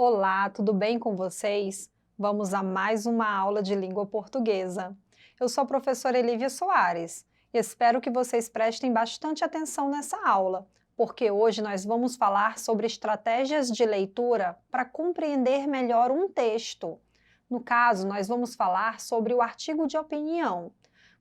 Olá, tudo bem com vocês? Vamos a mais uma aula de língua portuguesa. Eu sou a professora Elívia Soares e espero que vocês prestem bastante atenção nessa aula, porque hoje nós vamos falar sobre estratégias de leitura para compreender melhor um texto. No caso, nós vamos falar sobre o artigo de opinião.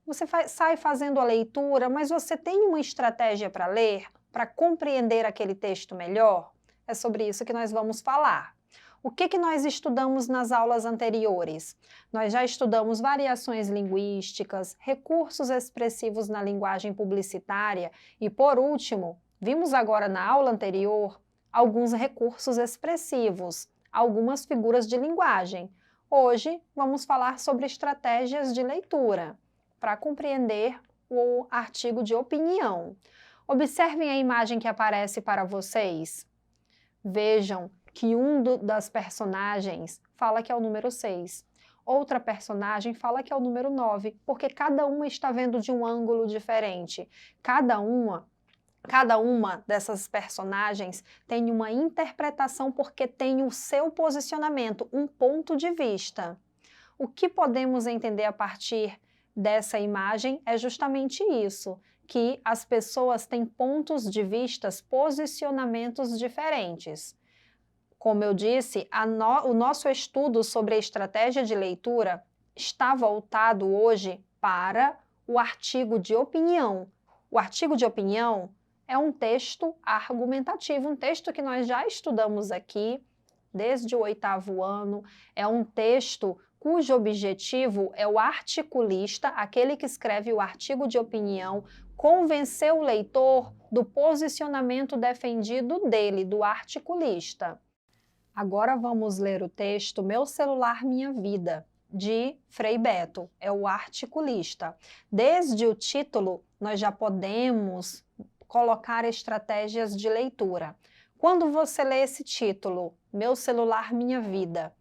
Você sai fazendo a leitura, mas você tem uma estratégia para ler, para compreender aquele texto melhor? É sobre isso que nós vamos falar. O que nós estudamos nas aulas anteriores? Nós já estudamos variações linguísticas, recursos expressivos na linguagem publicitária e, por último, vimos agora na aula anterior alguns recursos expressivos, algumas figuras de linguagem. Hoje vamos falar sobre estratégias de leitura para compreender o artigo de opinião. Observem a imagem que aparece para vocês. Vejam que das personagens fala que é o número 6. Outra personagem fala que é o número 9, porque cada uma está vendo de um ângulo diferente. Cada uma dessas personagens tem uma interpretação porque tem o seu posicionamento, um ponto de vista. O que podemos entender a partir dessa imagem é justamente isso, que as pessoas têm pontos de vista, posicionamentos diferentes. Como eu disse, o nosso estudo sobre a estratégia de leitura está voltado hoje para o artigo de opinião. O artigo de opinião é um texto argumentativo, um texto que nós já estudamos aqui desde o 8º ano, é um texto cujo objetivo é o articulista, aquele que escreve o artigo de opinião, convencer o leitor do posicionamento defendido dele, do articulista. Agora vamos ler o texto Meu Celular, Minha Vida, de Frei Beto, é o articulista. Desde o título, nós já podemos colocar estratégias de leitura. Quando você lê esse título, Meu Celular, Minha Vida,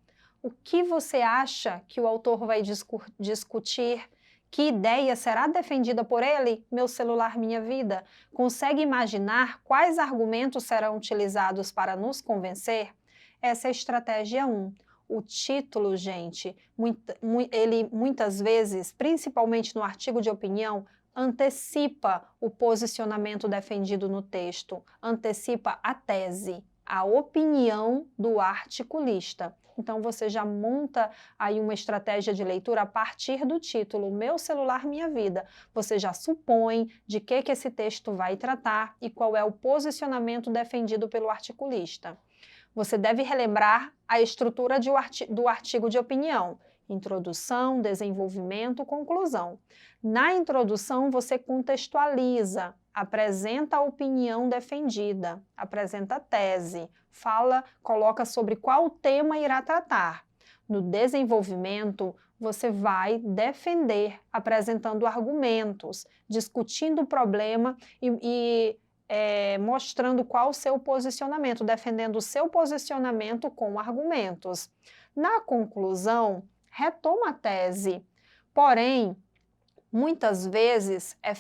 o que você acha que o autor vai discutir? Que ideia será defendida por ele? Meu celular, minha vida? Consegue imaginar quais argumentos serão utilizados para nos convencer? Essa é a estratégia 1. O título, gente, ele muitas vezes, principalmente no artigo de opinião, antecipa o posicionamento defendido no texto, antecipa a tese, a opinião do articulista. Então, você já monta aí uma estratégia de leitura a partir do título Meu Celular, Minha Vida. Você já supõe de que esse texto vai tratar e qual é o posicionamento defendido pelo articulista. Você deve relembrar a estrutura do artigo de opinião. Introdução, desenvolvimento, conclusão. Na introdução, você contextualiza, apresenta a opinião defendida, apresenta a tese, coloca sobre qual tema irá tratar. No desenvolvimento, você vai defender, apresentando argumentos, discutindo o problema e mostrando qual o seu posicionamento, defendendo o seu posicionamento com argumentos. Na conclusão, retoma a tese, porém, muitas vezes é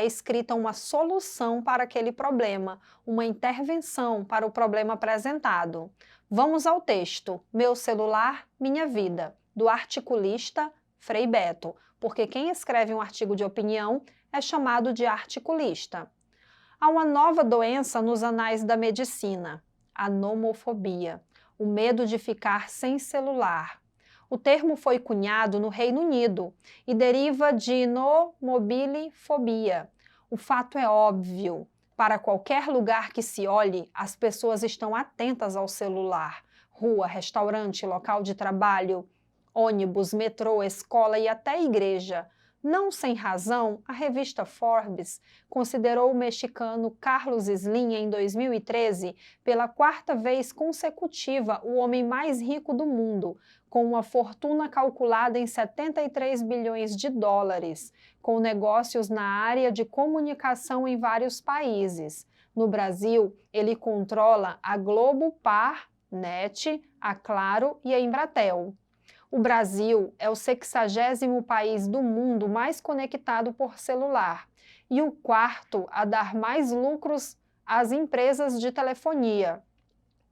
escrita uma solução para aquele problema, uma intervenção para o problema apresentado. Vamos ao texto, Meu Celular, Minha Vida, do articulista Frei Beto, porque quem escreve um artigo de opinião é chamado de articulista. Há uma nova doença nos anais da medicina, a nomofobia, o medo de ficar sem celular. O termo foi cunhado no Reino Unido e deriva de nomobilifobia. O fato é óbvio. Para qualquer lugar que se olhe, as pessoas estão atentas ao celular. Rua, restaurante, local de trabalho, ônibus, metrô, escola e até igreja. Não sem razão, a revista Forbes considerou o mexicano Carlos Slim, em 2013, pela 4ª vez consecutiva, o homem mais rico do mundo, com uma fortuna calculada em 73 bilhões de dólares, com negócios na área de comunicação em vários países. No Brasil, ele controla a Globo Par, NET, a Claro e a Embratel. O Brasil é o 60º país do mundo mais conectado por celular e o 4º a dar mais lucros às empresas de telefonia.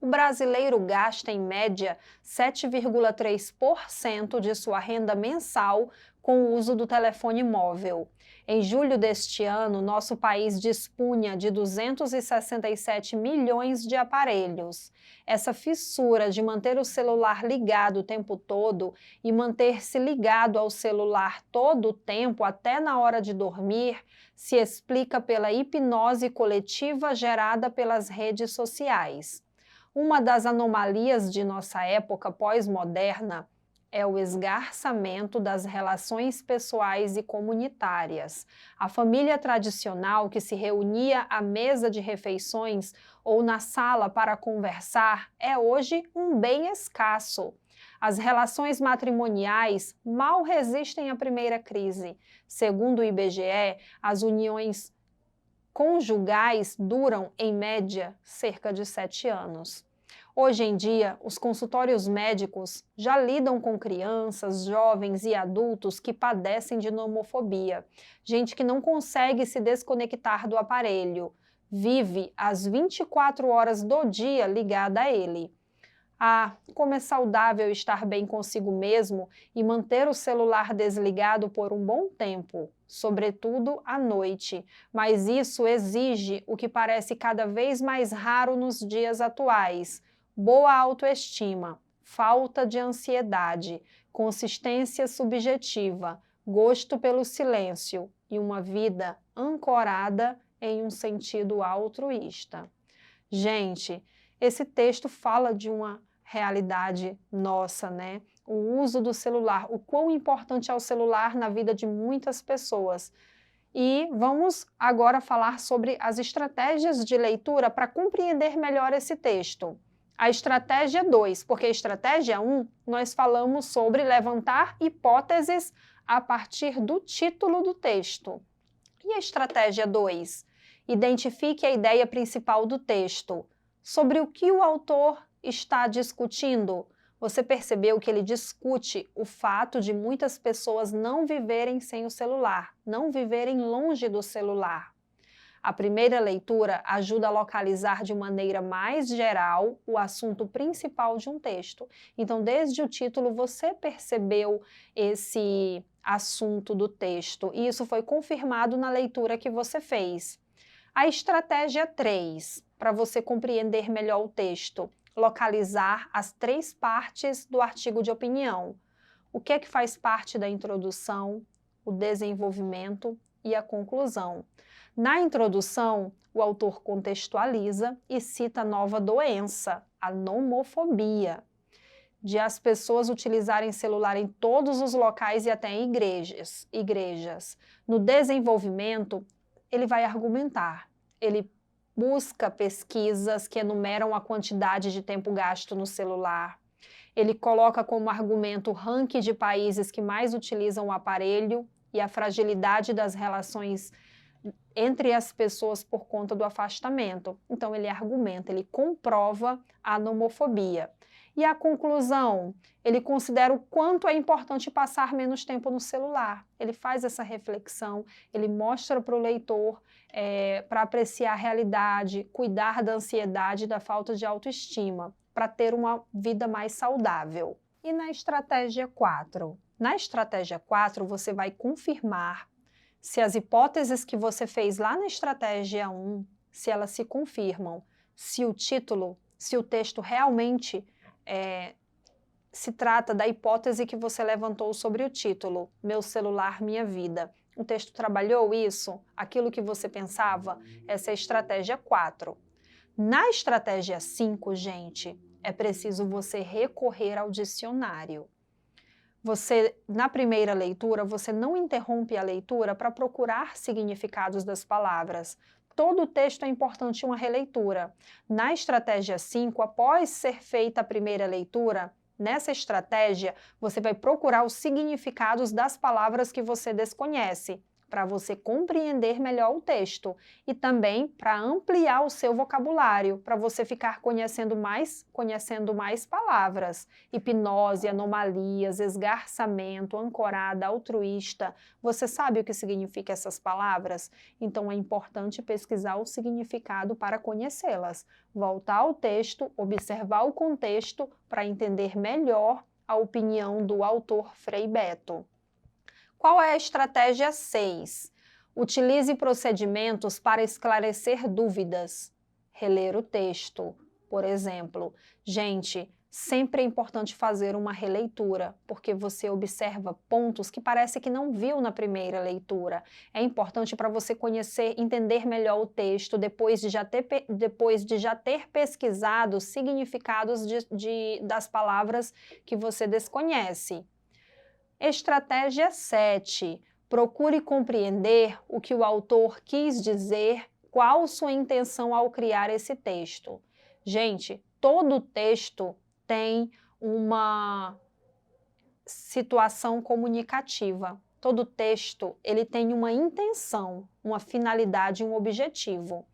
O brasileiro gasta, em média, 7,3% de sua renda mensal com o uso do telefone móvel. Em julho deste ano, nosso país dispunha de 267 milhões de aparelhos. Essa fissura de manter o celular ligado o tempo todo e manter-se ligado ao celular todo o tempo, até na hora de dormir, se explica pela hipnose coletiva gerada pelas redes sociais. Uma das anomalias de nossa época pós-moderna é o esgarçamento das relações pessoais e comunitárias. A família tradicional que se reunia à mesa de refeições ou na sala para conversar é hoje um bem escasso. As relações matrimoniais mal resistem à primeira crise. Segundo o IBGE, as uniões conjugais duram, em média, cerca de 7 anos. Hoje em dia, os consultórios médicos já lidam com crianças, jovens e adultos que padecem de nomofobia, gente que não consegue se desconectar do aparelho, vive as 24 horas do dia ligada a ele. Ah, como é saudável estar bem consigo mesmo e manter o celular desligado por um bom tempo, sobretudo à noite, mas isso exige o que parece cada vez mais raro nos dias atuais: boa autoestima, falta de ansiedade, consistência subjetiva, gosto pelo silêncio e uma vida ancorada em um sentido altruísta. Gente, esse texto fala de uma realidade nossa, né? O uso do celular, o quão importante é o celular na vida de muitas pessoas. E vamos agora falar sobre as estratégias de leitura para compreender melhor esse texto. A estratégia 2, porque a estratégia 1, nós falamos sobre levantar hipóteses a partir do título do texto. E a estratégia 2? Identifique a ideia principal do texto. Sobre o que o autor está discutindo? Você percebeu que ele discute o fato de muitas pessoas não viverem sem o celular, não viverem longe do celular. A primeira leitura ajuda a localizar de maneira mais geral o assunto principal de um texto. Então, desde o título, você percebeu esse assunto do texto, e isso foi confirmado na leitura que você fez. A estratégia 3, para você compreender melhor o texto: localizar as 3 partes do artigo de opinião. O que é que faz parte da introdução, o desenvolvimento e a conclusão? Na introdução, o autor contextualiza e cita a nova doença, a nomofobia, de as pessoas utilizarem celular em todos os locais e até em igrejas. No desenvolvimento, ele vai argumentar, ele busca pesquisas que enumeram a quantidade de tempo gasto no celular. Ele coloca como argumento o ranking de países que mais utilizam o aparelho e a fragilidade das relações entre as pessoas por conta do afastamento. Então ele argumenta, ele comprova a nomofobia. E a conclusão, ele considera o quanto é importante passar menos tempo no celular. Ele faz essa reflexão, ele mostra para o leitor para apreciar a realidade, cuidar da ansiedade e da falta de autoestima, para ter uma vida mais saudável. E na estratégia 4? Na estratégia 4, você vai confirmar se as hipóteses que você fez lá na estratégia 1, se elas se confirmam, se o título, se o texto realmente se trata da hipótese que você levantou sobre o título, Meu Celular, Minha Vida. O texto trabalhou isso? Aquilo que você pensava? Essa é a estratégia 4. Na estratégia 5, gente, é preciso você recorrer ao dicionário. Na primeira leitura, você não interrompe a leitura para procurar significados das palavras. Todo o texto é importante uma releitura. Na estratégia 5, após ser feita a primeira leitura, nessa estratégia, você vai procurar os significados das palavras que você desconhece, para você compreender melhor o texto e também para ampliar o seu vocabulário, para você ficar conhecendo mais palavras. Hipnose, anomalias, esgarçamento, ancorada, altruísta. Você sabe o que significa essas palavras? Então é importante pesquisar o significado para conhecê-las. Voltar ao texto, observar o contexto para entender melhor a opinião do autor Frei Beto. Qual é a estratégia 6? Utilize procedimentos para esclarecer dúvidas. Reler o texto, por exemplo. Gente, sempre é importante fazer uma releitura, porque você observa pontos que parece que não viu na primeira leitura. É importante para você conhecer, entender melhor o texto, depois de já ter pesquisado os significados das palavras que você desconhece. Estratégia 7. Procure compreender o que o autor quis dizer, qual sua intenção ao criar esse texto. Gente, todo texto tem uma situação comunicativa. Todo texto, ele tem uma intenção, uma finalidade, um objetivo.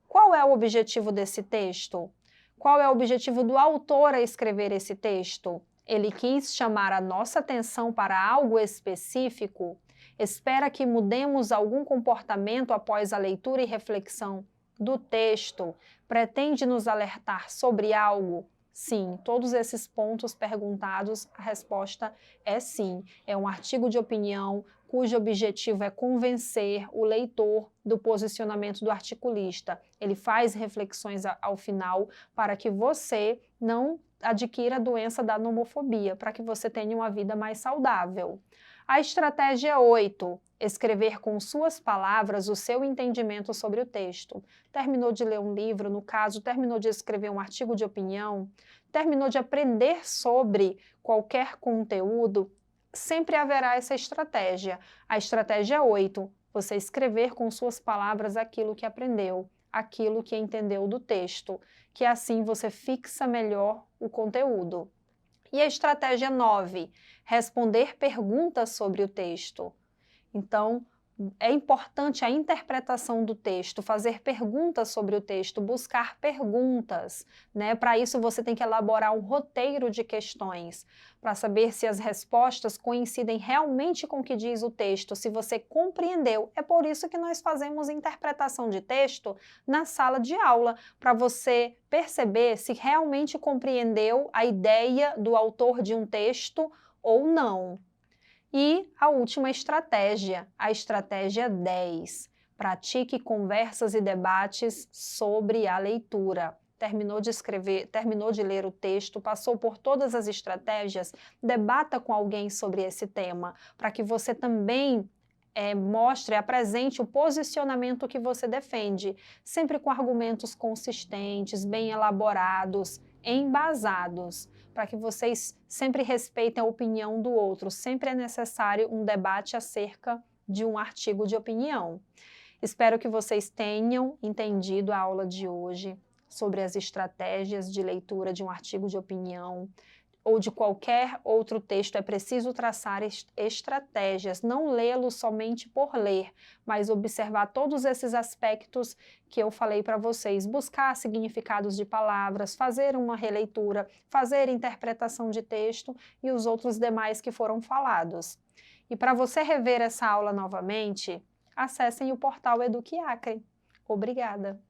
Qual é o objetivo desse texto? Qual é o objetivo do autor a escrever esse texto? Ele quis chamar a nossa atenção para algo específico? Espera que mudemos algum comportamento após a leitura e reflexão do texto? Pretende nos alertar sobre algo? Sim, todos esses pontos perguntados, a resposta é sim. É um artigo de opinião cujo objetivo é convencer o leitor do posicionamento do articulista. Ele faz reflexões ao final para que você não adquira a doença da nomofobia, para que você tenha uma vida mais saudável. A estratégia 8, escrever com suas palavras o seu entendimento sobre o texto. Terminou de ler um livro, no caso, terminou de escrever um artigo de opinião, terminou de aprender sobre qualquer conteúdo, sempre haverá essa estratégia. A estratégia 8, você escrever com suas palavras aquilo que aprendeu, aquilo que entendeu do texto, que assim você fixa melhor o conteúdo. E a estratégia 9, responder perguntas sobre o texto. Então, é importante a interpretação do texto, fazer perguntas sobre o texto, buscar perguntas, né? Para isso você tem que elaborar um roteiro de questões, para saber se as respostas coincidem realmente com o que diz o texto, se você compreendeu. É por isso que nós fazemos interpretação de texto na sala de aula, para você perceber se realmente compreendeu a ideia do autor de um texto ou não. E a última estratégia, a estratégia 10. Pratique conversas e debates sobre a leitura. Terminou de ler o texto, passou por todas as estratégias, debata com alguém sobre esse tema, para que você também apresente o posicionamento que você defende, sempre com argumentos consistentes, bem elaborados, embasados, para que vocês sempre respeitem a opinião do outro. Sempre é necessário um debate acerca de um artigo de opinião. Espero que vocês tenham entendido a aula de hoje sobre as estratégias de leitura de um artigo de opinião ou de qualquer outro texto. É preciso traçar estratégias, não lê-lo somente por ler, mas observar todos esses aspectos que eu falei para vocês, buscar significados de palavras, fazer uma releitura, fazer interpretação de texto e os outros demais que foram falados. E para você rever essa aula novamente, acessem o portal EduqueAcre. Obrigada!